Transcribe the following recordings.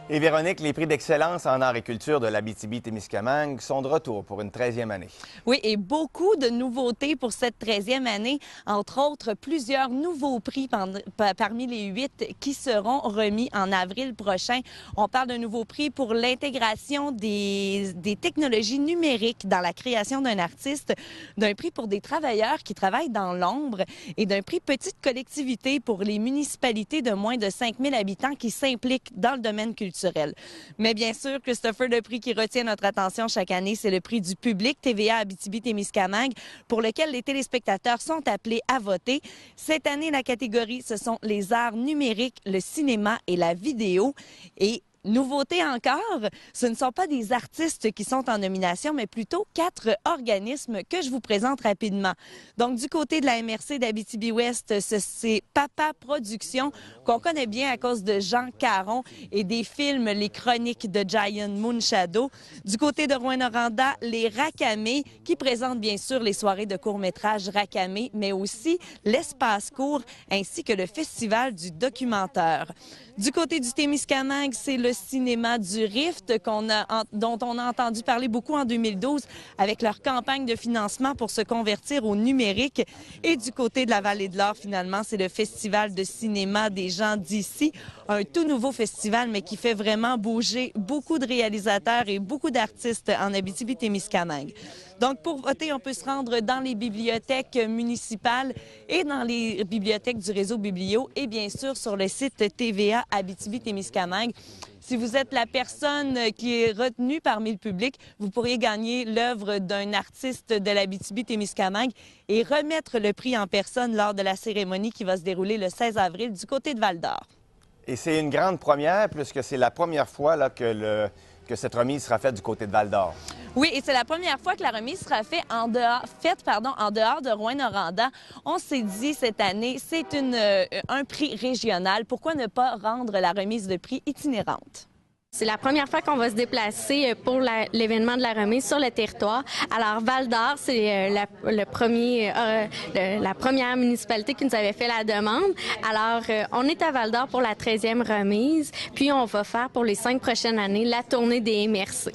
Et Véronique, les prix d'excellence en art et culture de l'Abitibi-Témiscamingue sont de retour pour une 13e année. Oui, et beaucoup de nouveautés pour cette 13e année, entre autres plusieurs nouveaux prix parmi les 8 qui seront remis en avril prochain. On parle d'un nouveau prix pour l'intégration des technologies numériques dans la création d'un artiste, d'un prix pour des travailleurs qui travaillent dans l'ombre et d'un prix petite collectivité pour les municipalités de moins de 5000 habitants qui s'impliquent dans le domaine culturel. Mais bien sûr, Christopher, le prix qui retient notre attention chaque année, c'est le prix du public TVA Abitibi-Témiscamingue, pour lequel les téléspectateurs sont appelés à voter. Cette année, la catégorie, ce sont les arts numériques, le cinéma et la vidéo. Et nouveauté encore, ce ne sont pas des artistes qui sont en nomination, mais plutôt 4 organismes que je vous présente rapidement. Donc, du côté de la MRC d'Abitibi-Ouest, c'est Papa Productions, qu'on connaît bien à cause de Jean Caron et des films Les Chroniques de Giant Moonshadow. Du côté de Rouyn-Noranda, les Racamés, qui présentent bien sûr les soirées de court-métrage Racamé, mais aussi l'espace court, ainsi que le Festival du documentaire. Du côté du Témiscamingue, c'est le cinéma du Rift dont on a entendu parler beaucoup en 2012 avec leur campagne de financement pour se convertir au numérique. Et du côté de la Vallée de l'Or, finalement, c'est le Festival de cinéma des gens d'ici, un tout nouveau festival, mais qui fait vraiment bouger beaucoup de réalisateurs et beaucoup d'artistes en Abitibi-Témiscamingue. Donc, pour voter, on peut se rendre dans les bibliothèques municipales et dans les bibliothèques du réseau Biblio et bien sûr sur le site TVA Abitibi-Témiscamingue. Si vous êtes la personne qui est retenue parmi le public, vous pourriez gagner l'œuvre d'un artiste de l'Abitibi-Témiscamingue et remettre le prix en personne lors de la cérémonie qui va se dérouler le 16 avril du côté de Val-d'Or. Et c'est une grande première puisque c'est la première fois là, que cette remise sera faite du côté de Val-d'Or. Oui, et c'est la première fois que la remise sera faite en dehors de Rouyn-Noranda. On s'est dit cette année, c'est un prix régional. Pourquoi ne pas rendre la remise de prix itinérante? C'est la première fois qu'on va se déplacer pour l'événement de la remise sur le territoire. Alors, Val-d'Or, c'est la première municipalité qui nous avait fait la demande. Alors, on est à Val-d'Or pour la 13e remise, puis on va faire pour les 5 prochaines années la tournée des MRC.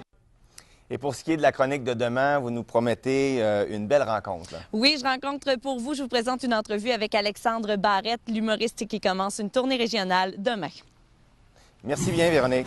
Et pour ce qui est de la chronique de demain, vous nous promettez une belle rencontre. Là. Oui, je vous présente une entrevue avec Alexandre Barrette, l'humoriste qui commence une tournée régionale demain. Merci bien, Véronique.